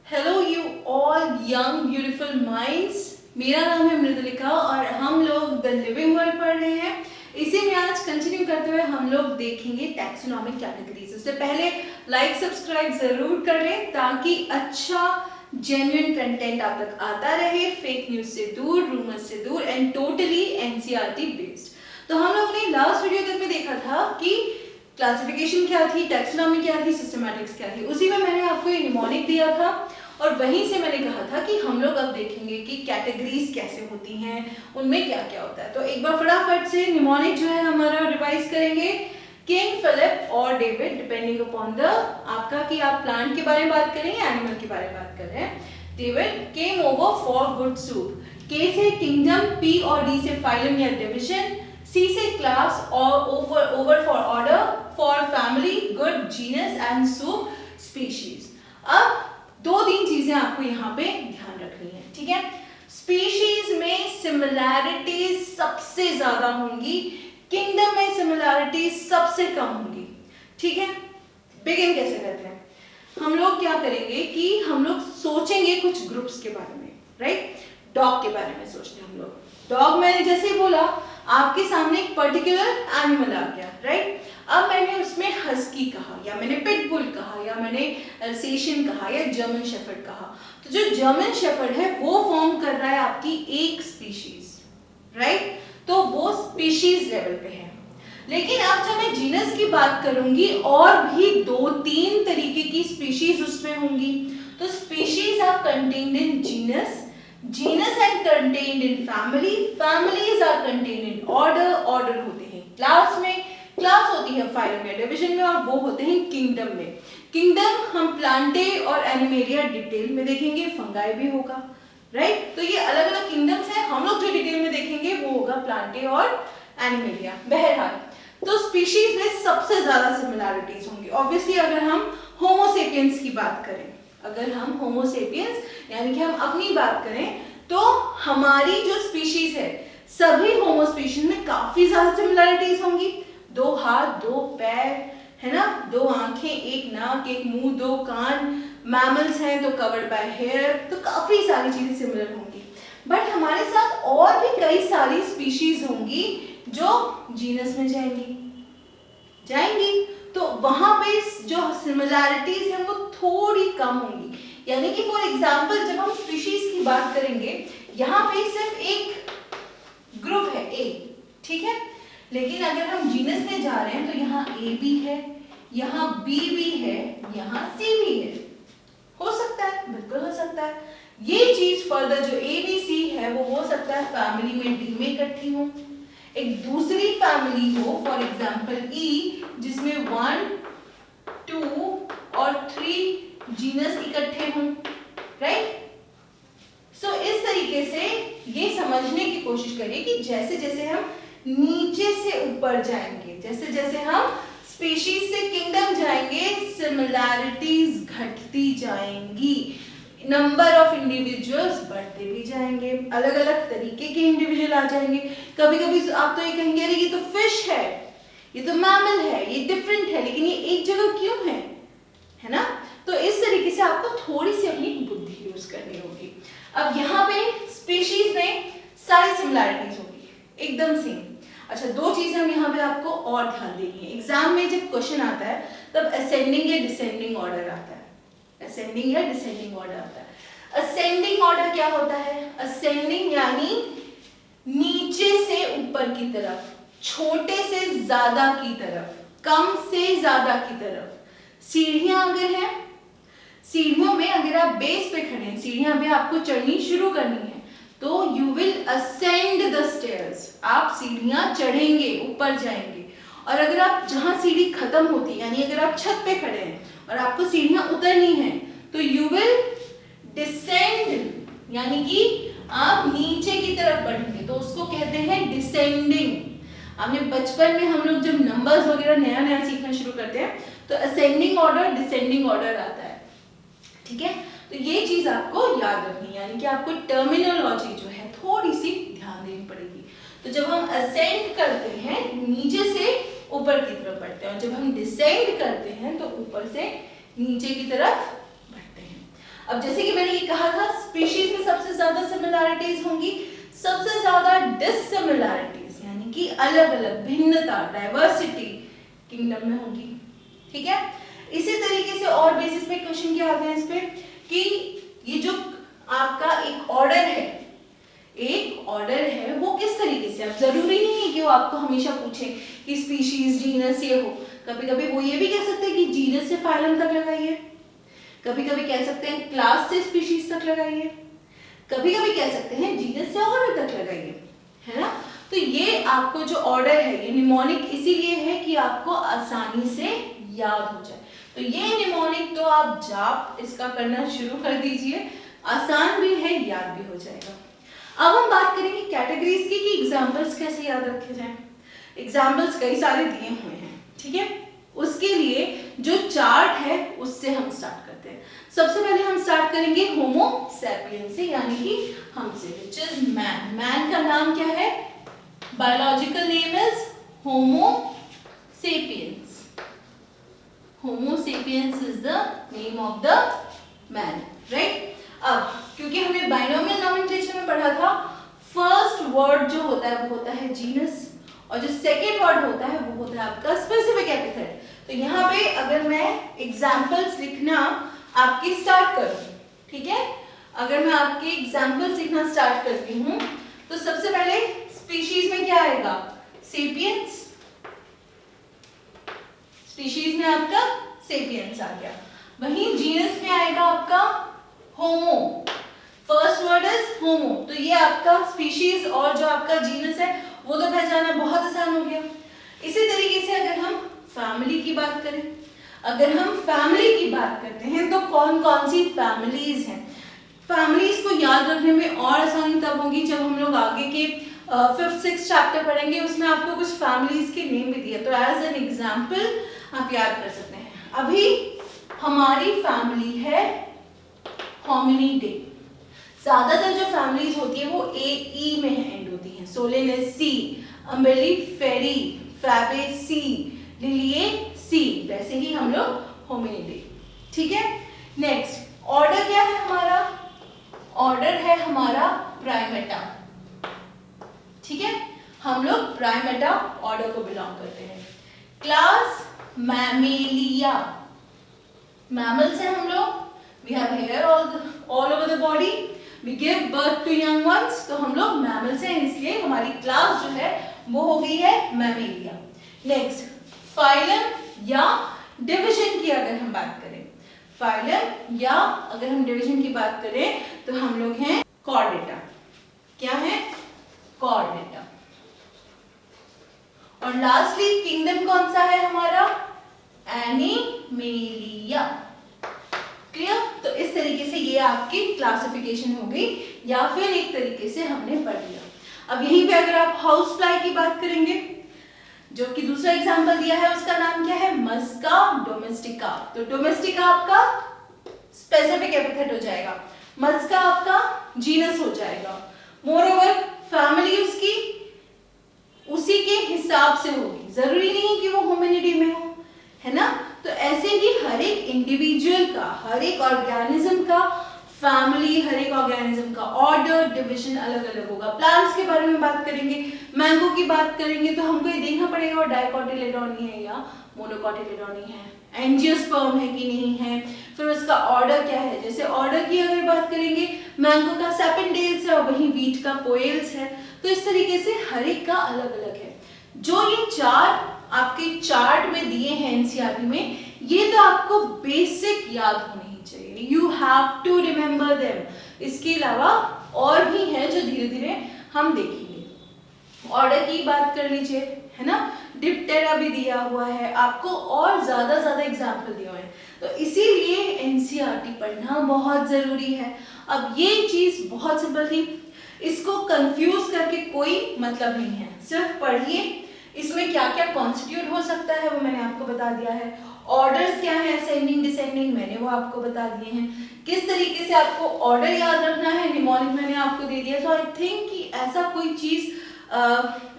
Hello you all young beautiful minds. मेरा नाम है मृदुलिका और हम लोग द लिविंग वर्ल्ड पढ़ रहे हैं। इसी में आज कंटिन्यू करते हुए हम लोग देखेंगे टैक्सोनॉमिक कैटेगरीज। उससे पहले लाइक सब्सक्राइब जरूर कर लें ताकि अच्छा जेन्युइन कंटेंट आप तक आता रहे, फेक न्यूज से दूर, रूमर्स से दूर एंड टोटली एनसीईआरटी बेस्ड। तो हम लोगों ने लास्ट वीडियो तक में देखा था कि क्लासिफिकेशन क्या थी, टैक्सोनॉमी क्या थी, सिस्टमैटिक्स क्या थी। उसी में मैंने आपको ये निमोनिक दिया था और वहीं से मैंने कहा था कि हम लोग अब देखेंगे कि कैटेगरीज कैसे होती हैं, उनमें क्या क्या होता है। तो एक बार फटाफट से निमोनिक जो है हमारा रिवाइज करेंगे। किंग, फिलिप और डेविड, डिपेंडिंग अपॉन द आपका कि आप प्लांट के बारे में बात करें या एनिमल के बारे में बात कर रहे हैं। David came over for good soup. के से किंगडम, पी और डी से फाइलम या डिविजन, सी से क्लास और over for order, for family, good, genus and soup, species. अब दो तीन चीजें आपको यहाँ पे ध्यान रखनी है, ठीक है। स्पीशीज में सिमिलैरिटीज सबसे ज्यादा होंगी, किंगडम में सिमिलैरिटीज सबसे कम होंगी, ठीक है। बिगिन कैसे करते हैं? हम लोग क्या करेंगे कि हम लोग सोचेंगे कुछ ग्रुप्स के बारे में, राइट। डॉग के बारे में सोचते हैं हम लोग। डॉग मैंने जैसे ही बोला आपके सामने एक पर्टिकुलर एनिमल आ गया, राइट। अब मैंने उसमें हस्की कहा या मैंने पिटबुल कहा या मैंने अल्सेशियन कहा या जर्मन शेफर्ड कहा। तो जो जर्मन शेफर्ड है वो फॉर्म कर रहा है आपकी एक स्पीशीज, राइट। तो वो स्पीशीज लेवल पे है। लेकिन अब जब मैं जीनस की बात करूंगी और भी दो तीन तरीके की स्पीशीज उसमें होंगी। तो species are contained in genus, genus and contained in family, families are contained in order, order होते हैं क्लास में, क्लास होती है फाइलम या डिवीजन में और वो होते हैं किंगडम में। किंगडम हम प्लांटे और एनिमेलिया डिटेल में देखेंगे, फंगाई भी होगा, राइट। तो ये अलग अलग किंगडम्स हैं, हम लोग जो डिटेल में देखेंगे वो होगा प्लांटे और एनिमेलिया। बहरहाल तो स्पीशीज में सबसे ज्यादा सिमिलैरिटीज होंगी। ऑब्वियसली अगर हम होमोसेपियंस की बात करें, अगर हम होमोसेपियंस यानी कि हम अपनी बात करें तो हमारी जो स्पीशीज है सभी होमोस्पीशीज में काफी ज्यादा सिमिलैरिटीज होंगी। दो हाथ, दो पैर, है ना, दो आंखें, एक नाक, एक मुंह, दो कान। मैमल्स हैं तो कवर्ड बाय हेयर, तो काफी सारी चीजें सिमिलर होंगी। बट हमारे साथ और भी कई सारी स्पीशीज होंगी जो जीनस में जाएंगी तो वहां पे जो सिमिलैरिटीज है वो थोड़ी कम होंगी। यानी कि फॉर एग्जांपल जब हम स्पीशीज की बात करेंगे यहाँ पे सिर्फ एक ग्रुप है ए, ठीक है। लेकिन अगर हम जीनस में जा रहे हैं तो यहाँ ए भी है, यहाँ बी भी है, यहाँ सी भी है। हो सकता है, बिल्कुल हो सकता है। ये चीज फर्दर जो ए बी सी है वो हो सकता है फैमिली में डी में इकट्ठी हो, एक दूसरी फैमिली हो फॉर एग्जांपल ई जिसमें 1, 2 और 3 जीनस इकट्ठे हों, राइट। सो इस तरीके से ये समझने की कोशिश करिए कि जैसे जैसे हम नीचे से ऊपर जाएंगे, जैसे जैसे हम स्पीशीज से किंगडम जाएंगे, सिमिलैरिटीज घटती जाएंगी, नंबर ऑफ इंडिविजुअल्स बढ़ते भी जाएंगे, अलग अलग तरीके के इंडिविजुअल आ जाएंगे। कभी कभी आप तो ये कहेंगे अरे ये तो फिश है, ये तो मैमल है, ये डिफरेंट है, लेकिन ये एक जगह क्यों है ना। तो इस तरीके से आपको थोड़ी सी अपनी बुद्धि यूज करनी होगी। अब यहाँ पे स्पीशीज में सारी सिमिलैरिटीज होगी एकदम सेम। अच्छा, दो चीजें हम यहाँ पे आपको और ध्यान देनी है। एग्जाम में जब क्वेश्चन आता है तब असेंडिंग या डिसेंडिंग ऑर्डर आता है, असेंडिंग या डिसेंडिंग ऑर्डर आता है। असेंडिंग ऑर्डर क्या होता है? असेंडिंग यानी नीचे से ऊपर की तरफ, छोटे से ज्यादा की तरफ, कम से ज्यादा की तरफ। सीढ़ियां अगर है, सीढ़ियों में अगर आप बेस पे खड़े हैं, सीढ़ियां भी आपको चढ़नी शुरू करनी है तो you will ascend the stairs, आप सीढ़ियां चढ़ेंगे, ऊपर जाएंगे। और अगर आप जहां सीढ़ी खत्म होती है यानी अगर आप छत पे खड़े हैं और आपको सीढ़ियां उतरनी है तो यू विल डिसेंड यानी कि आप नीचे की तरफ बढ़ेंगे, तो उसको कहते हैं डिसेंडिंग। आपने बचपन में हम लोग जब नंबर्स वगैरह नया नया सीखना शुरू करते हैं तो असेंडिंग ऑर्डर, डिसेंडिंग ऑर्डर आता है, ठीक है। तो ये चीज आपको याद रखनी है, यानी कि आपको टर्मिनोलॉजी जो है थोड़ी सी ध्यान देनी पड़ेगी। तो जब हम असेंड करते हैं नीचे से ऊपर की तरफ बढ़ते हैं और जब हम डिसेंड करते हैं तो ऊपर से नीचे की तरफ बढ़ते हैं। अब जैसे कि मैंने ये कहा था, स्पीशीज में सबसे ज्यादा सिमिलैरिटीज होंगी, सबसे ज्यादा डिससिमिलैरिटीज यानी कि अलग अलग, भिन्नता, डाइवर्सिटी किंगडम में होगी। ठीक है, इसी तरीके से और बेसिस पे क्वेश्चन क्या आते हैं इस पे कि ये जो आपका एक ऑर्डर है वो किस तरीके से, अब जरूरी नहीं है कि वो आपको हमेशा पूछे कि स्पीशीज, जीनस ये हो, कभी कभी वो ये भी कह सकते हैं कि जीनस से फाइलम तक लगाइए, कभी कभी कह सकते हैं क्लास से स्पीशीज तक लगाइए, कभी कभी कह सकते हैं जीनस से ऑर्डर तक लगाइए, है ना। तो ये आपको जो ऑर्डर है ये निमोनिक इसीलिए है कि आपको आसानी से याद हो जाए। तो ये निमोनिक तो आप जाप इसका करना शुरू कर दीजिए, आसान भी है, याद भी हो जाएगा। अब हम बात करेंगे कैटेगरीज की कि एग्जाम्पल्स कैसे याद रखे जाएं। एग्जाम्पल्स कई सारे दिए हुए हैं, ठीक है। उसके लिए जो चार्ट है उससे हम स्टार्ट करते हैं। सबसे पहले हम स्टार्ट करेंगे होमो सैपियंस से, यानी कि हमसे, व्हिच इज मैन। मैन का नाम क्या है? Biological name is homo sapiens. Homo sapiens is the name of the man, right. अब क्योंकि हमने बाइनोमियल नोमेनक्लेचर में पढ़ा था, फर्स्ट वर्ड जो होता है वो होता है जीनस, और जो सेकेंड वर्ड होता है वो होता है आपका स्पेसिफिक एपिथेट। तो यहाँ पे अगर मैं एग्जाम्पल्स लिखना आपकी स्टार्ट करूँ, ठीक है, अगर मैं आपके एग्जाम्पल्स लिखना स्टार्ट करती हूँ तो सबसे पहले स्पीशीज में क्या आएगा? सेपियंस। स्पीशीज में आपका सेपियंस आ गया। वहीं जीनस में आएगा आपका होमो। फर्स्ट वर्ड इज होमो, तो ये आपका स्पीशीज और जो आपका जीनस है वो तो पहचाना बहुत आसान हो गया। इसी तरीके से अगर हम फैमिली की बात करें, अगर हम फैमिली की बात करते हैं तो कौन कौन सी फैमिलीज हैं? फैमिलीज को याद रखने में और आसानी तब होगी जब हम लोग आगे के 5th 6th चैप्टर पढ़ेंगे, उसमें आपको कुछ फैमिलीज के नेम भी दिए, तो एज एन एग्जाम्पल आप याद कर सकते हैं। अभी हमारी फैमिली है होमिनिडे। ज्यादातर जो फैमिलीज होती है वो ए में एंड होती हैं। सोलेनेसी, अम्बिलिफेरी, फैबेसी, लिलिएसी, वैसे ही हम लोग होमिनिडे, ठीक है। नेक्स्ट ऑर्डर क्या है हमारा? ऑर्डर है हमारा प्राइमेटा, ठीक है, हम लोग प्राइमेटा ऑर्डर को बिलोंग करते हैं। क्लास मैमेलिया, मैमल्स हैं हम लोग, we have hair all over the body, we give birth to young ones, तो हम लोग मैमल्स हैं, इसलिए हमारी क्लास जो है वो हो गई है मैमेलिया। नेक्स्ट फाइलम या डिवीजन की अगर हम बात करें, फाइलम या अगर हम डिवीजन की बात करें तो हम लोग हैं कॉर्डेटा। क्या है? कॉर्डेटा। और लास्टली किंगडम कौन सा है हमारा? एनिमेलिया। क्लियर? तो इस तरीके से ये आपकी क्लासिफिकेशन हो गई, या फिर एक तरीके से हमने पढ़ लिया। अब यहीं पे अगर आप हाउस फ्लाई की बात करेंगे, जो कि दूसरा एग्जांपल दिया है उसका नाम क्या है? मस्का डोमेस्टिका। तो डोमेस्टिका आपका स्पेसिफिक एपिथेट हो जाएगा, मस्का आपका जीनस हो जाएगा। मोरओवर फैमिली उसकी उसी के हिसाब से होगी, जरूरी नहीं कि वो होमिनिडी में हो, है ना। तो ऐसे ही हर एक इंडिविजुअल का, हर एक ऑर्गेनिज्म का फैमिली, हर एक ऑर्गेनिज्म का ऑर्डर, डिवीजन अलग अलग होगा। प्लांट्स के बारे में बात करेंगे, मैंगो की बात करेंगे तो हमको ये देखना पड़ेगा वो डाइकोटिलेडोनी है या मोनोकोटिलेडोनी है, एंजियोस्पर्म है कि नहीं है, फिर उसका ऑर्डर क्या है। जैसे ऑर्डर की अगर बात करेंगे, मैंगो का सेपेंडेल्स है और वहीं वीट का पोएल्स है। तो इस तरीके से हर एक का अलग अलग है। जो ये चार आपके चार्ट में दिए हैं एनसीईआरटी में, ये तो आपको बेसिक याद होने ही चाहिए, you have to remember them. इसके अलावा और भी हैं जो धीरे धीरे हम देखेंगे। ऑर्डर की बात कर लीजिए, है ना, डिप्टेरा भी दिया हुआ है आपको, और ज्यादा एग्जाम्पल दिए हुए हैं। तो इसीलिए एनसीईआरटी पढ़ना बहुत जरूरी है। अब ये चीज बहुत सिंपल थी, इसको कंफ्यूज करके कोई मतलब नहीं है, सिर्फ पढ़िए। इसमें क्या क्या कॉन्स्टिट्यूट हो सकता है वो मैंने आपको बता दिया है, ऑर्डर्स क्या है, असेंडिंग डिसेंडिंग मैंने वो आपको बता दिए हैं, किस तरीके से आपको ऑर्डर याद रखना है, निमोनिक मैंने आपको दे दिया। सो आई थिंक कि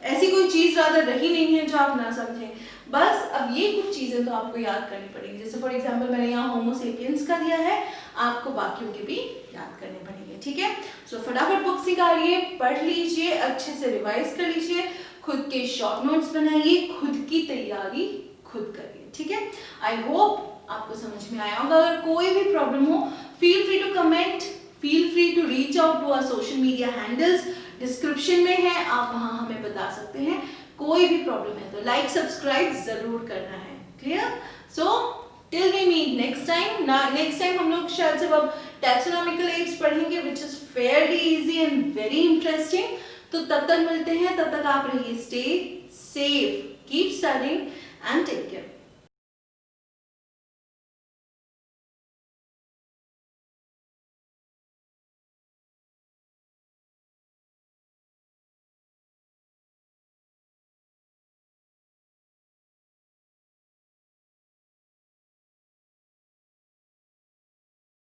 ऐसी कोई चीज ज्यादा रही नहीं है जो आप ना समझें। बस अब ये कुछ चीजें तो आपको याद करनी पड़ेगी। जैसे फॉर एग्जांपल मैंने यहाँ होमो सेपियंस का दिया है, आपको बाकियों के भी याद करने पड़ेंगे, ठीक है। सो फटाफट बुक्स निकालिए, पढ़ लीजिए, अच्छे से रिवाइज कर लीजिए, खुद के शॉर्ट नोट्स बनाइए, खुद की तैयारी खुद करिए, ठीक है। आई होप आपको समझ में आया होगा। अगर कोई भी प्रॉब्लम हो, feel free to comment, feel free to reach out to our social media handles, description में है, आप वहां हमें बता सकते हैं। कोई भी प्रॉब्लम है तो लाइक सब्सक्राइब जरूर करना है, clear. So till we meet next time हम लोग शायद जब अब टैक्सोनॉमिकल एड्स पढ़ेंगे, which is fairly easy and very interesting. तो तब तक मिलते हैं, तब तक आप रहिए stay safe, keep studying and take care.